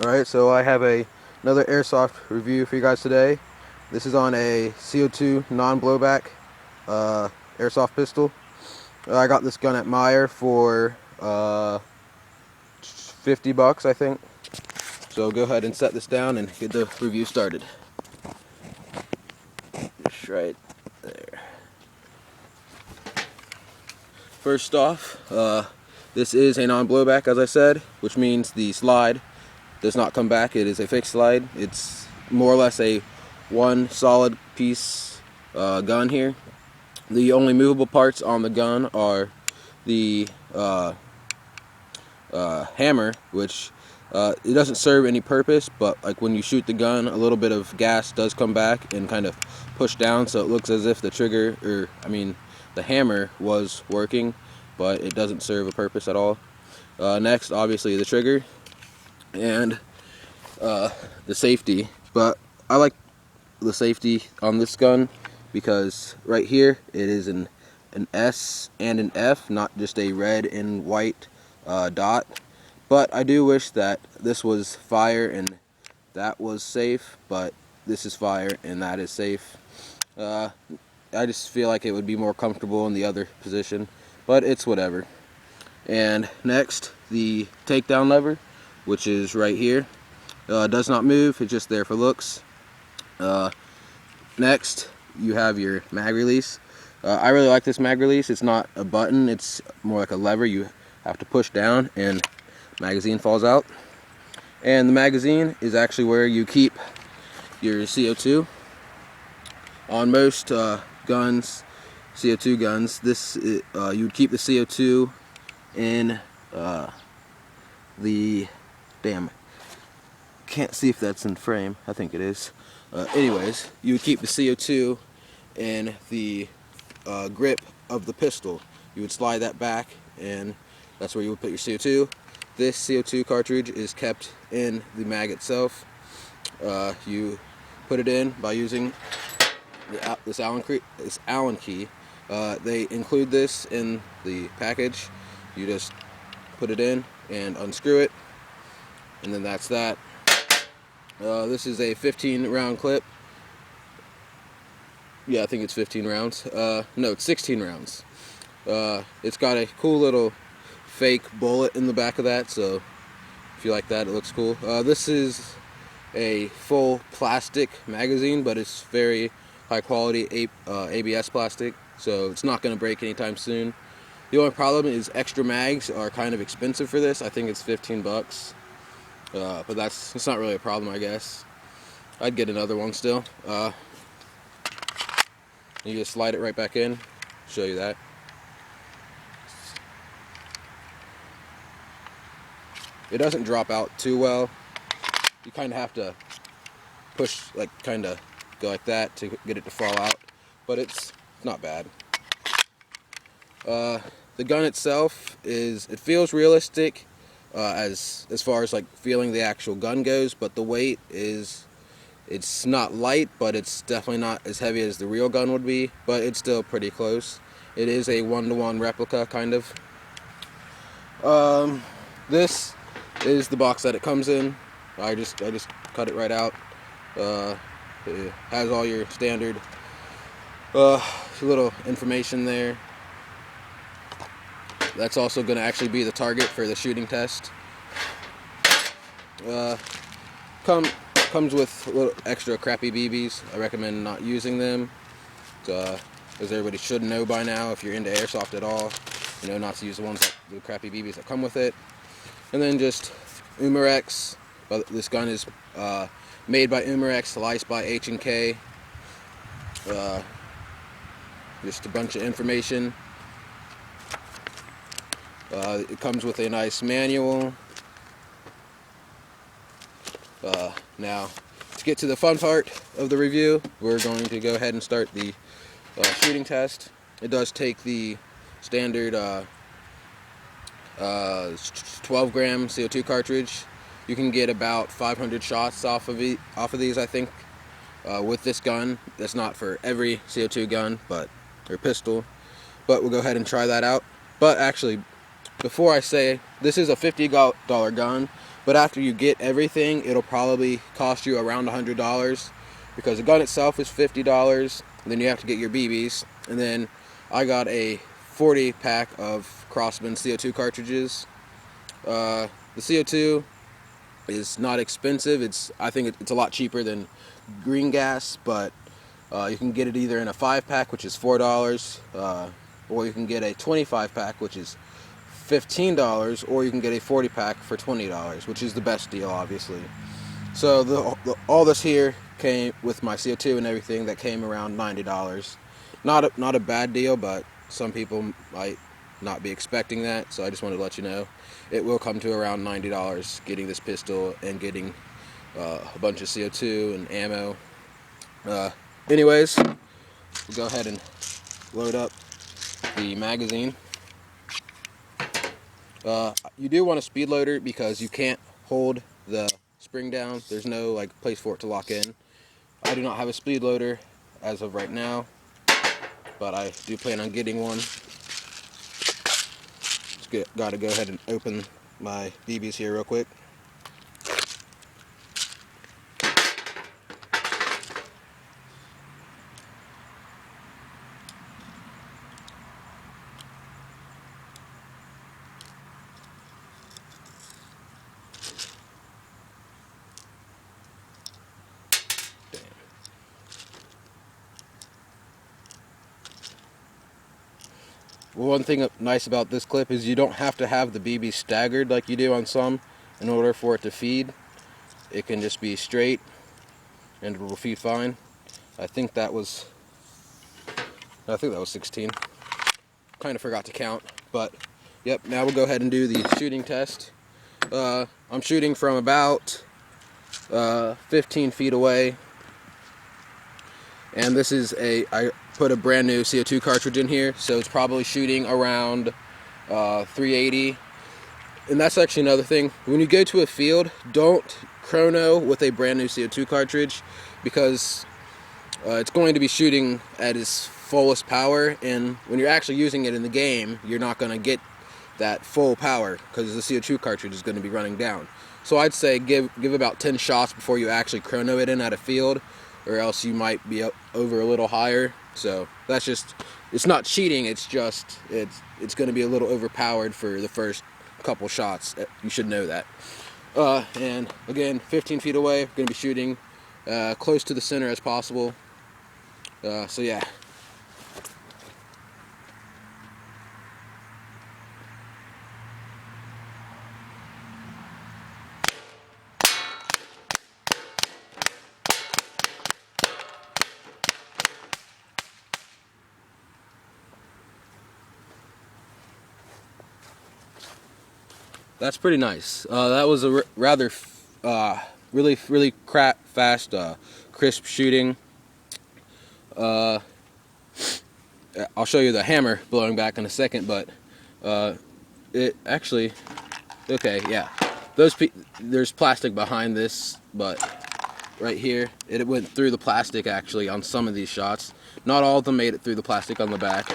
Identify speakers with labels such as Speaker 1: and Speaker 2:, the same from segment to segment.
Speaker 1: Alright, so I have another Airsoft review for you guys today. This is on a CO2 non-blowback Airsoft pistol. I got this gun at Meyer for 50 bucks, I think. So go ahead and set this down and get the review started. Just right there. First off, this is a non-blowback, as I said, which means the slide does not come back. It is a fixed slide. It's more or less a one solid piece gun here. The only movable parts on the gun are the hammer, which it doesn't serve any purpose, but like when you shoot the gun, a little bit of gas does come back and kind of push down, so it looks as if the trigger, the hammer was working, but it doesn't serve a purpose at all. Next, obviously, the trigger and the safety, but I like the safety on this gun because right here it is an S and an F, not just a red and white dot. But I do wish that this was fire and that was safe, but this is fire and that is safe. I just feel like it would be more comfortable in the other position, but it's whatever. And next, the takedown lever, which is right here. Does not move, it's just there for looks. Next, you have your mag release. I really like this mag release. It's not a button, it's more like a lever. You have to push down and magazine falls out. And the magazine is actually where you keep your CO2. On most guns, CO2 guns, this you would keep the CO2 in the can't see if that's in frame. I think it is. Anyways, you would keep the CO2 in the grip of the pistol. You would slide that back, and that's where you would put your CO2. This CO2 cartridge is kept in the mag itself. You put it in by using this Allen key. They include this in the package. You just put it in and unscrew it, and then that's that. This is a 15 round clip. Yeah, I think it's 15 rounds. No, it's 16 rounds. It's got a cool little fake bullet in the back of that, so if you like that, it looks cool. This is a full plastic magazine, but it's very high quality ABS plastic, so it's not going to break anytime soon. The only problem is extra mags are kind of expensive for this. I think it's 15 bucks. But it's not really a problem, I guess. I'd get another one still. You just slide it right back in. Show you that. It doesn't drop out too well. You kind of have to push, like kind of go like that to get it to fall out. But it's not bad. The gun itself it feels realistic. As far as like feeling the actual gun goes, but the weight it's not light, but it's definitely not as heavy as the real gun would be, but it's still pretty close. It is a 1-to-1 replica, kind of. This is the box that it comes in. I just cut it right out. It has all your standard little information there. That's also going to actually be the target for the shooting test. Comes with a little extra crappy BBs. I recommend not using them, as everybody should know by now. If you're into airsoft at all, you know not to use the crappy BBs that come with it. And then just Umarex. This gun is made by Umarex, licensed by H&k. Just a bunch of information. It comes with a nice manual. Now, to get to the fun part of the review, we're going to go ahead and start the shooting test. It does take the standard 12-gram CO2 cartridge. You can get about 500 shots off of these, I think, with this gun. That's not for every CO2 gun or pistol, but we'll go ahead and try that out. But actually, before I say, this is a $50 gun, but after you get everything, it'll probably cost you around $100, because the gun itself is $50, and then you have to get your BBs, and then I got a 40 pack of Crossman CO2 cartridges. The CO2 is not expensive. I think it's a lot cheaper than green gas, but you can get it either in a 5-pack, which is $4, or you can get a 25-pack, which is $15, or you can get a 40-pack for $20, which is the best deal, obviously. So all this here came with my CO2 and everything. That came around $90. Not a bad deal, but some people might not be expecting that, so I just wanted to let you know it will come to around $90 getting this pistol and getting a bunch of CO2 and ammo. Anyways, we'll go ahead and load up the magazine. You do want a speed loader because you can't hold the spring down. There's no place for it to lock in. I do not have a speed loader as of right now, but I do plan on getting one. Got to go ahead and open my BBs here real quick. Well, one thing nice about this clip is you don't have to have the BB staggered like you do on some in order for it to feed. It can just be straight and it will feed fine. I think that was 16. Kind of forgot to count, but yep. Now we'll go ahead and do the shooting test. I'm shooting from about 15 feet away, and this is I put a brand new CO2 cartridge in here, so it's probably shooting around 380. And that's actually another thing. When you go to a field, don't chrono with a brand new CO2 cartridge, because it's going to be shooting at its fullest power, and when you're actually using it in the game, you're not going to get that full power because the CO2 cartridge is going to be running down. So I'd say give about 10 shots before you actually chrono it in at a field, or else you might be over a little higher. So that's just, it's not cheating, it's just it's going to be a little overpowered for the first couple shots. You should know that. And again, 15 feet away, we're going to be shooting close to the center as possible. So yeah. That's pretty nice. That was a rather really fast, crisp shooting. I'll show you the hammer blowing back in a second, but it actually, okay, yeah. There's plastic behind this, but right here, it went through the plastic actually on some of these shots. Not all of them made it through the plastic on the back,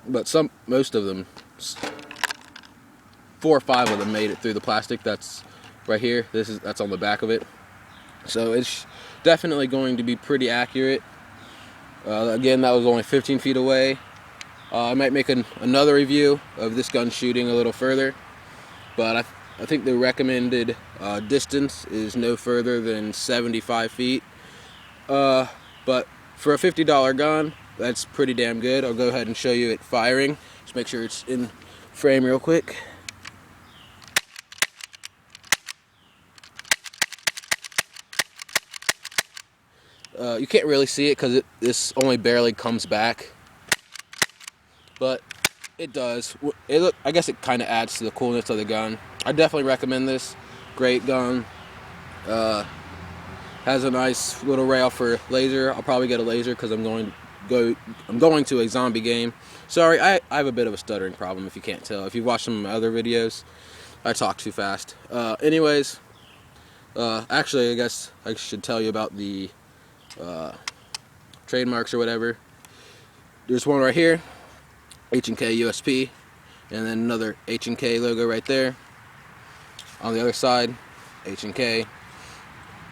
Speaker 1: but most of them. 4 or 5 of them made it through the plastic. That's right here. That's on the back of it. So it's definitely going to be pretty accurate. Again, that was only 15 feet away. I might make another review of this gun shooting a little further, but I think the recommended distance is no further than 75 feet. But for a $50 gun, that's pretty damn good. I'll go ahead and show you it firing. Just make sure it's in frame real quick. You can't really see it because this only barely comes back, but it does. I guess it kind of adds to the coolness of the gun. I definitely recommend this. Great gun. Has a nice little rail for laser. I'll probably get a laser because I'm going to a zombie game. Sorry, I have a bit of a stuttering problem if you can't tell. If you've watched some of my other videos, I talk too fast. Anyways, actually, I guess I should tell you about the trademarks or whatever. There's one right here, H&k USP. and then another H&k logo right there. On the other side, H&k.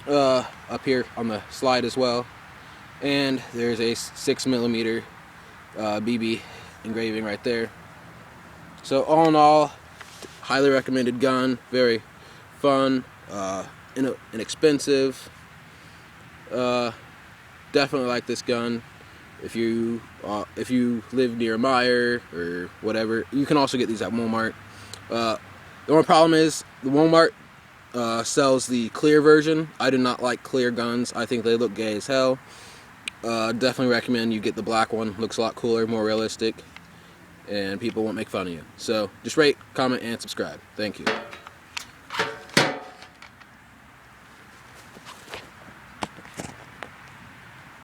Speaker 1: Up here on the slide as well, and there's a 6mm BB engraving right there. So all in all, highly recommended gun, very fun, inexpensive. Definitely like this gun. If you live near Meijer or whatever, you can also get these at Walmart. The only problem is the Walmart sells the clear version. I do not like clear guns. I think they look gay as hell. Definitely recommend you get the black one. Looks a lot cooler, more realistic, and people won't make fun of you. So just rate, comment, and subscribe. Thank you.